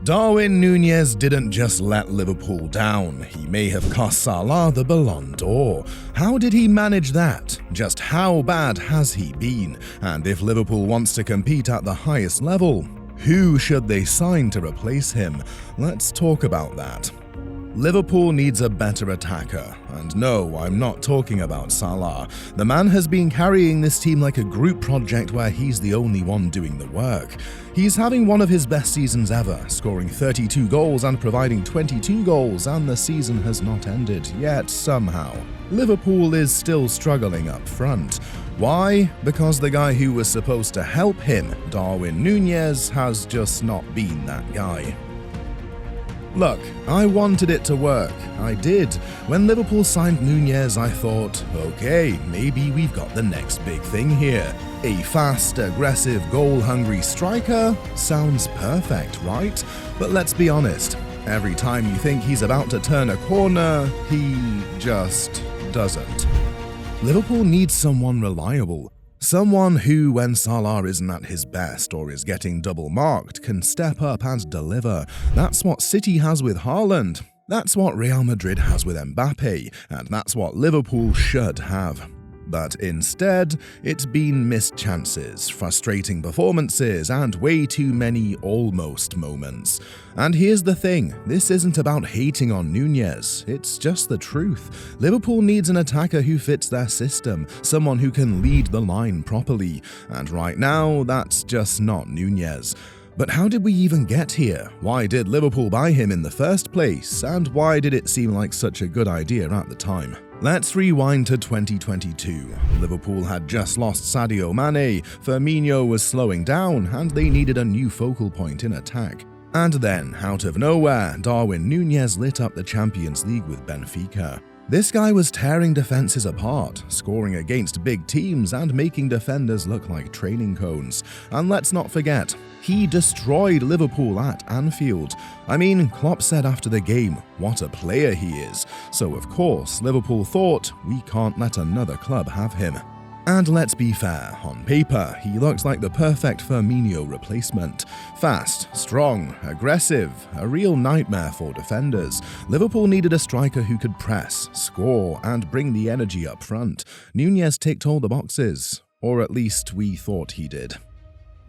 Darwin Núñez didn't just let Liverpool down, he may have cost Salah the Ballon d'Or. How did he manage that? Just how bad has he been? And if Liverpool wants to compete at the highest level, who should they sign to replace him? Let's talk about that. Liverpool needs a better attacker, and no, I'm not talking about Salah. The man has been carrying this team like a group project where he's the only one doing the work. He's having one of his best seasons ever, scoring 32 goals and providing 22 goals, and the season has not ended yet somehow. Liverpool is still struggling up front. Why? Because the guy who was supposed to help him, Darwin Núñez, has just not been that guy. Look, I wanted it to work. I did. When Liverpool signed Nunez, I thought, okay, maybe we've got the next big thing here. A fast, aggressive, goal-hungry striker? Sounds perfect, right? But let's be honest, every time you think he's about to turn a corner, he just doesn't. Liverpool needs someone reliable. Someone who, when Salah isn't at his best or is getting double-marked, can step up and deliver. That's what City has with Haaland. That's what Real Madrid has with Mbappe. And that's what Liverpool should have. But instead, it's been missed chances, frustrating performances, and way too many almost moments. And here's the thing, this isn't about hating on Nunez, it's just the truth. Liverpool needs an attacker who fits their system, someone who can lead the line properly, and right now, that's just not Nunez. But how did we even get here? Why did Liverpool buy him in the first place? And why did it seem like such a good idea at the time? Let's rewind to 2022. Liverpool had just lost Sadio Mane, Firmino was slowing down, and they needed a new focal point in attack. And then, out of nowhere, Darwin Núñez lit up the Champions League with Benfica. This guy was tearing defenses apart, scoring against big teams and making defenders look like training cones. And let's not forget, he destroyed Liverpool at Anfield. I mean, Klopp said after the game, what a player he is. So of course, Liverpool thought, we can't let another club have him. And let's be fair, on paper, he looks like the perfect Firmino replacement. Fast, strong, aggressive, a real nightmare for defenders. Liverpool needed a striker who could press, score, and bring the energy up front. Nunez ticked all the boxes, or at least we thought he did.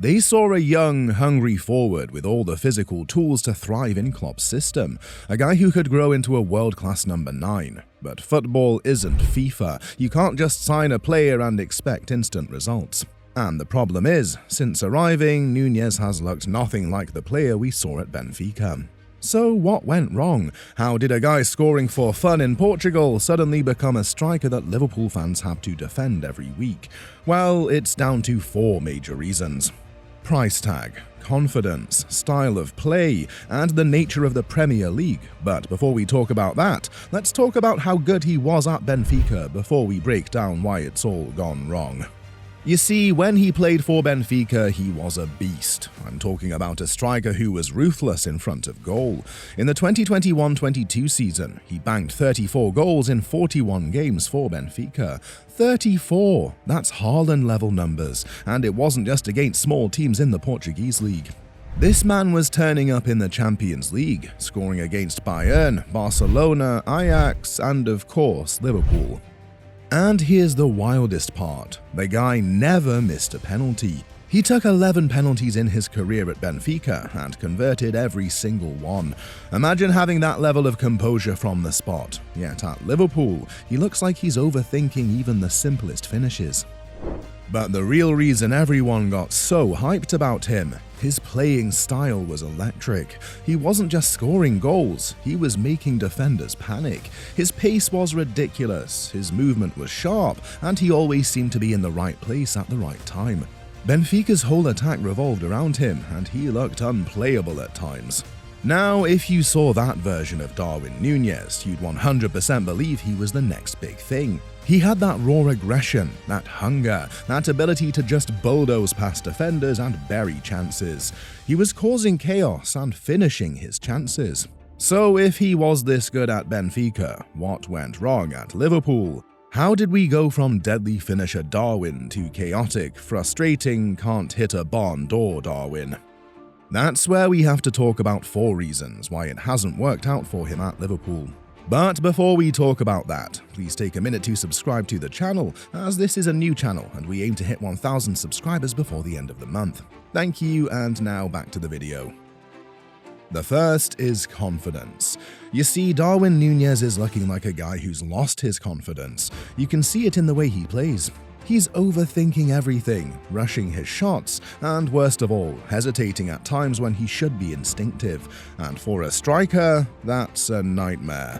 They saw a young, hungry forward with all the physical tools to thrive in Klopp's system, a guy who could grow into a world-class number 9. But football isn't FIFA. You can't just sign a player and expect instant results. And the problem is, since arriving, Nunez has looked nothing like the player we saw at Benfica. So what went wrong? How did a guy scoring for fun in Portugal suddenly become a striker that Liverpool fans have to defend every week? Well, it's down to 4 major reasons. Price tag, confidence, style of play, and the nature of the Premier League. But before we talk about that, let's talk about how good he was at Benfica before we break down why it's all gone wrong. You see, when he played for Benfica, he was a beast. I'm talking about a striker who was ruthless in front of goal. In the 2021-22 season, he banked 34 goals in 41 games for Benfica. 34! That's Haaland-level numbers, and it wasn't just against small teams in the Portuguese league. This man was turning up in the Champions League, scoring against Bayern, Barcelona, Ajax, and of course, Liverpool. And here's the wildest part, the guy never missed a penalty. He took 11 penalties in his career at Benfica and converted every single one. Imagine having that level of composure from the spot. Yet at Liverpool, he looks like he's overthinking even the simplest finishes. But the real reason everyone got so hyped about him, his playing style was electric. He wasn't just scoring goals, he was making defenders panic. His pace was ridiculous, his movement was sharp, and he always seemed to be in the right place at the right time. Benfica's whole attack revolved around him, and he looked unplayable at times. Now, if you saw that version of Darwin Núñez, you'd 100% believe he was the next big thing. He had that raw aggression, that hunger, that ability to just bulldoze past defenders and bury chances. He was causing chaos and finishing his chances. So if he was this good at Benfica, what went wrong at Liverpool? How did we go from deadly finisher Darwin to chaotic, frustrating, can't hit a Ballon d'Or Darwin? That's where we have to talk about 4 reasons why it hasn't worked out for him at Liverpool. But before we talk about that, please take a minute to subscribe to the channel, as this is a new channel and we aim to hit 1,000 subscribers before the end of the month. Thank you, and now back to the video. The first is confidence. You see, Darwin Núñez is looking like a guy who's lost his confidence. You can see it in the way he plays. He's overthinking everything, rushing his shots, and worst of all, hesitating at times when he should be instinctive. And for a striker, that's a nightmare.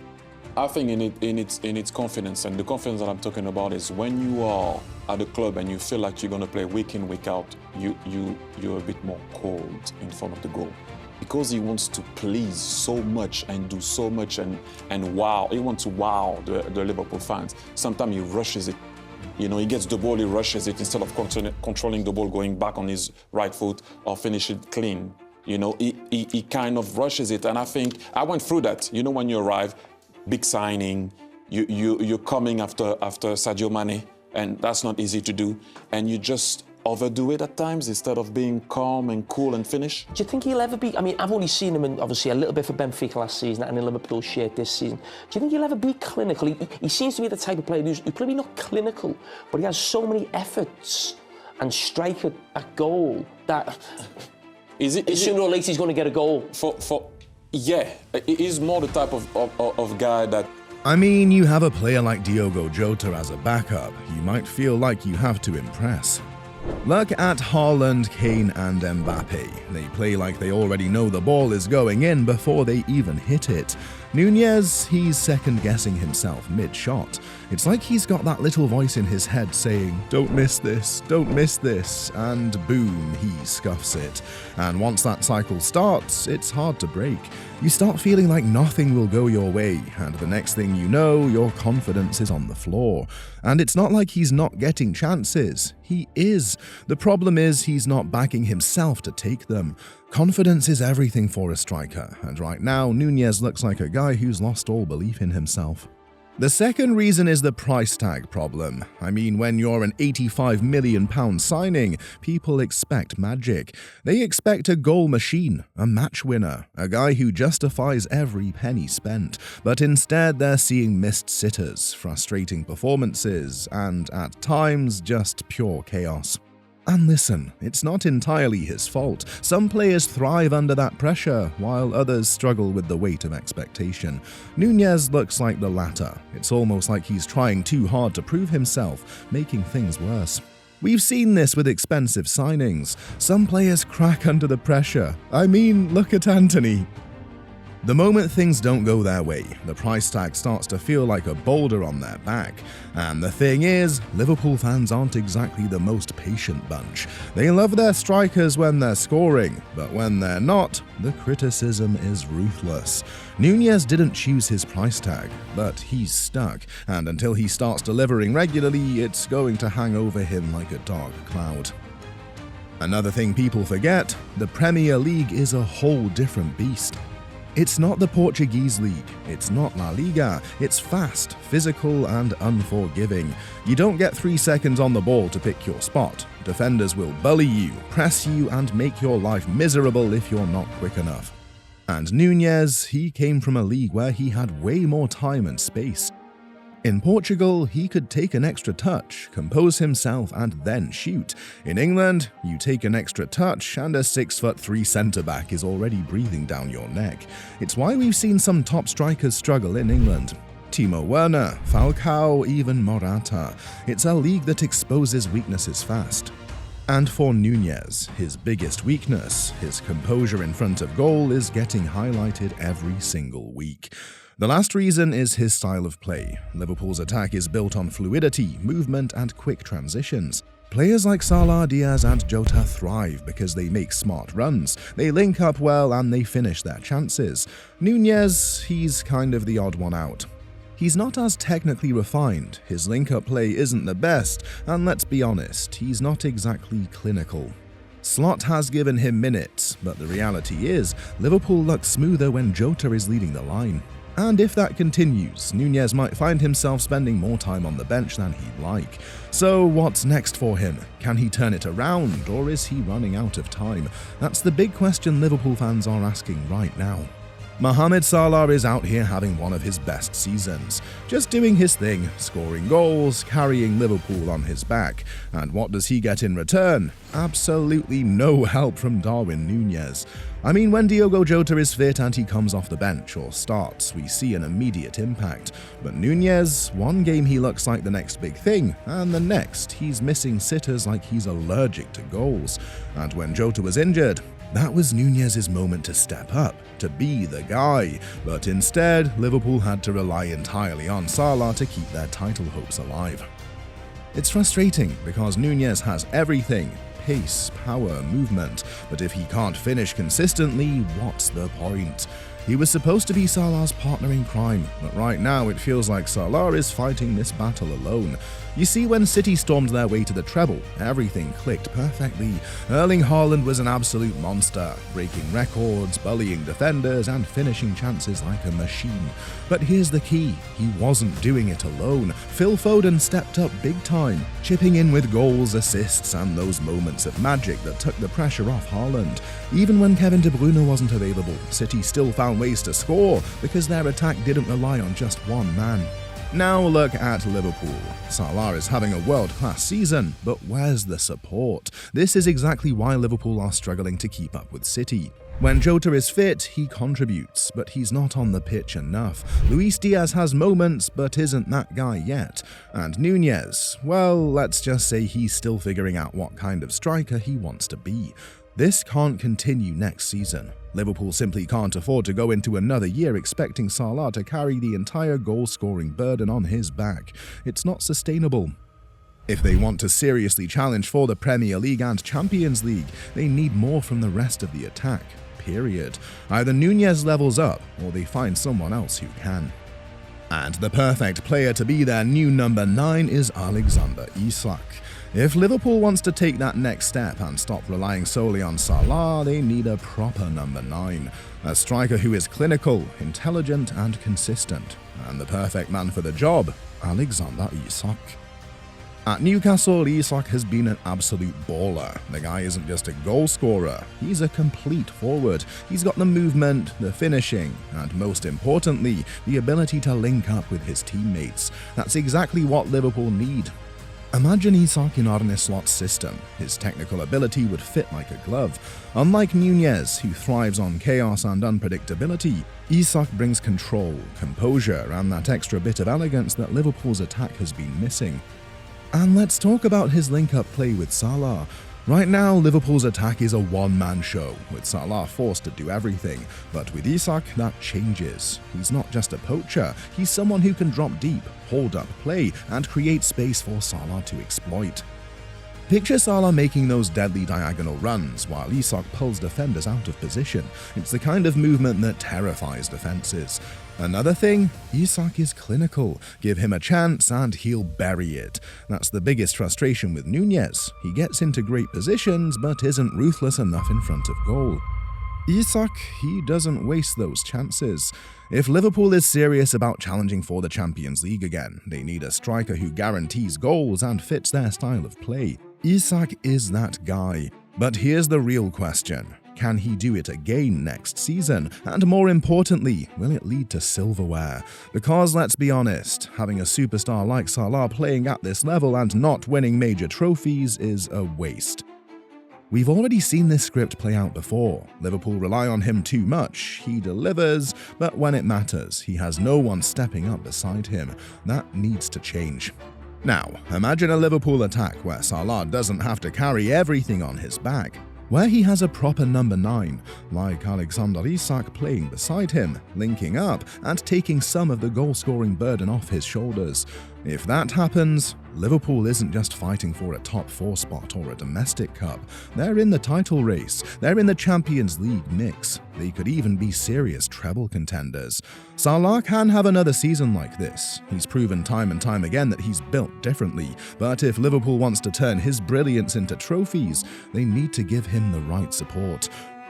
I think in its confidence, and the confidence that I'm talking about is when you are at a club and you feel like you're going to play week in, week out, you're a bit more cold in front of the goal. Because he wants to please so much and do so much and wow, he wants to wow the Liverpool fans. Sometimes he rushes it. You know, he gets the ball, he rushes it instead of controlling the ball, going back on his right foot or finish it clean. You know, he kind of rushes it, and I think I went through that. You know, when you arrive, big signing, you're coming after Sadio Mane, and that's not easy to do, and you just overdo it at times instead of being calm and cool and finish. Do you think he'll ever be, I mean, I've only seen him in, obviously, a little bit for Benfica last season and in Liverpool shirt this season. Do you think he'll ever be clinical? He seems to be the type of player who's probably not clinical, but he has so many efforts and strike at goal that sooner or later he's going to get a goal. Yeah, he's more the type of guy that... I mean, you have a player like Diogo Jota as a backup, you might feel like you have to impress. Look at Haaland, Kane and Mbappe. They play like they already know the ball is going in before they even hit it. Nunez, he's second-guessing himself mid-shot. It's like he's got that little voice in his head saying, "Don't miss this, don't miss this," and boom, he scuffs it. And once that cycle starts, it's hard to break. You start feeling like nothing will go your way, and the next thing you know, your confidence is on the floor. And it's not like he's not getting chances. He is. The problem is he's not backing himself to take them. Confidence is everything for a striker, and right now, Nunez looks like a guy who's lost all belief in himself. The second reason is the price tag problem. I mean, when you're an £85 million signing, people expect magic. They expect a goal machine, a match winner, a guy who justifies every penny spent. But instead, they're seeing missed sitters, frustrating performances, and at times, just pure chaos. And listen, it's not entirely his fault. Some players thrive under that pressure, while others struggle with the weight of expectation. Nunez looks like the latter. It's almost like he's trying too hard to prove himself, making things worse. We've seen this with expensive signings. Some players crack under the pressure. I mean, look at Antony. The moment things don't go their way, the price tag starts to feel like a boulder on their back. And the thing is, Liverpool fans aren't exactly the most patient bunch. They love their strikers when they're scoring, but when they're not, the criticism is ruthless. Nunez didn't choose his price tag, but he's stuck, and until he starts delivering regularly, it's going to hang over him like a dark cloud. Another thing people forget, the Premier League is a whole different beast. It's not the Portuguese league, it's not La Liga, it's fast, physical and unforgiving. You don't get 3 seconds on the ball to pick your spot. Defenders will bully you, press you and make your life miserable if you're not quick enough. And Nunez, he came from a league where he had way more time and space. In Portugal, he could take an extra touch, compose himself and then shoot. In England, you take an extra touch and a 6'3" centre-back is already breathing down your neck. It's why we've seen some top strikers struggle in England. Timo Werner, Falcao, even Morata. It's a league that exposes weaknesses fast. And for Nunez, his biggest weakness, his composure in front of goal, is getting highlighted every single week. The last reason is his style of play. Liverpool's attack is built on fluidity, movement and quick transitions. Players like Salah, Diaz and Jota thrive because they make smart runs, they link up well and they finish their chances. Nunez, he's kind of the odd one out. He's not as technically refined, his link-up play isn't the best, and let's be honest, he's not exactly clinical. Slot has given him minutes, but the reality is, Liverpool looks smoother when Jota is leading the line. And if that continues, Nunez might find himself spending more time on the bench than he'd like. So what's next for him? Can he turn it around, or is he running out of time? That's the big question Liverpool fans are asking right now. Mohamed Salah is out here having one of his best seasons, just doing his thing, scoring goals, carrying Liverpool on his back. And what does he get in return? Absolutely no help from Darwin Núñez. I mean, when Diogo Jota is fit and he comes off the bench or starts, we see an immediate impact. But Nunez, one game he looks like the next big thing, and the next he's missing sitters like he's allergic to goals. And when Jota was injured, that was Nunez's moment to step up, to be the guy. But instead, Liverpool had to rely entirely on Salah to keep their title hopes alive. It's frustrating because Nunez has everything: pace, power, movement, but if he can't finish consistently, what's the point? He was supposed to be Salah's partner in crime, but right now it feels like Salah is fighting this battle alone. You see, when City stormed their way to the treble, everything clicked perfectly. Erling Haaland was an absolute monster, breaking records, bullying defenders, and finishing chances like a machine. But here's the key: he wasn't doing it alone. Phil Foden stepped up big time, chipping in with goals, assists, and those moments of magic that took the pressure off Haaland. Even when Kevin De Bruyne wasn't available, City still found ways to score because their attack didn't rely on just one man. Now look at Liverpool. Salah is having a world-class season, but where's the support? This is exactly why Liverpool are struggling to keep up with City. When Jota is fit, he contributes, but he's not on the pitch enough. Luis Diaz has moments, but isn't that guy yet. And Nunez, well, let's just say he's still figuring out what kind of striker he wants to be. This can't continue next season. Liverpool simply can't afford to go into another year expecting Salah to carry the entire goal-scoring burden on his back. It's not sustainable. If they want to seriously challenge for the Premier League and Champions League, they need more from the rest of the attack. Period. Either Nunez levels up, or they find someone else who can. And the perfect player to be their new number 9 is Alexander Isak. If Liverpool wants to take that next step and stop relying solely on Salah, they need a proper number 9. A striker who is clinical, intelligent, and consistent. And the perfect man for the job, Alexander Isak. At Newcastle, Isak has been an absolute baller. The guy isn't just a goal scorer, he's a complete forward. He's got the movement, the finishing, and most importantly, the ability to link up with his teammates. That's exactly what Liverpool need. Imagine Isak in Arne Slot's system. His technical ability would fit like a glove. Unlike Nunez, who thrives on chaos and unpredictability, Isak brings control, composure, and that extra bit of elegance that Liverpool's attack has been missing. And let's talk about his link-up play with Salah. Right now, Liverpool's attack is a one-man show, with Salah forced to do everything. But with Isak, that changes. He's not just a poacher, he's someone who can drop deep, hold up play, and create space for Salah to exploit. Picture Salah making those deadly diagonal runs while Isak pulls defenders out of position. It's the kind of movement that terrifies defenses. Another thing, Isak is clinical. Give him a chance and he'll bury it. That's the biggest frustration with Nunez. He gets into great positions but isn't ruthless enough in front of goal. Isak, he doesn't waste those chances. If Liverpool is serious about challenging for the Champions League again, they need a striker who guarantees goals and fits their style of play. Isak is that guy. But here's the real question. Can he do it again next season? And more importantly, will it lead to silverware? Because let's be honest, having a superstar like Salah playing at this level and not winning major trophies is a waste. We've already seen this script play out before. Liverpool rely on him too much. He delivers, but when it matters, he has no one stepping up beside him. That needs to change. Now, imagine a Liverpool attack where Salah doesn't have to carry everything on his back, where he has a proper number 9, like Alexander Isak playing beside him, linking up, and taking some of the goal-scoring burden off his shoulders. If that happens, Liverpool isn't just fighting for a top 4 spot or a domestic cup. They're in the title race. They're in the Champions League mix. They could even be serious treble contenders. Salah can have another season like this. He's proven time and time again that he's built differently. But if Liverpool wants to turn his brilliance into trophies, they need to give him the right support.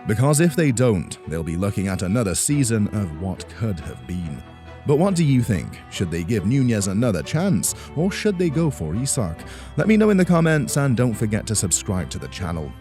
Because if they don't, they'll be looking at another season of what could have been. But what do you think? Should they give Nunez another chance, or should they go for Isak? Let me know in the comments, and don't forget to subscribe to the channel.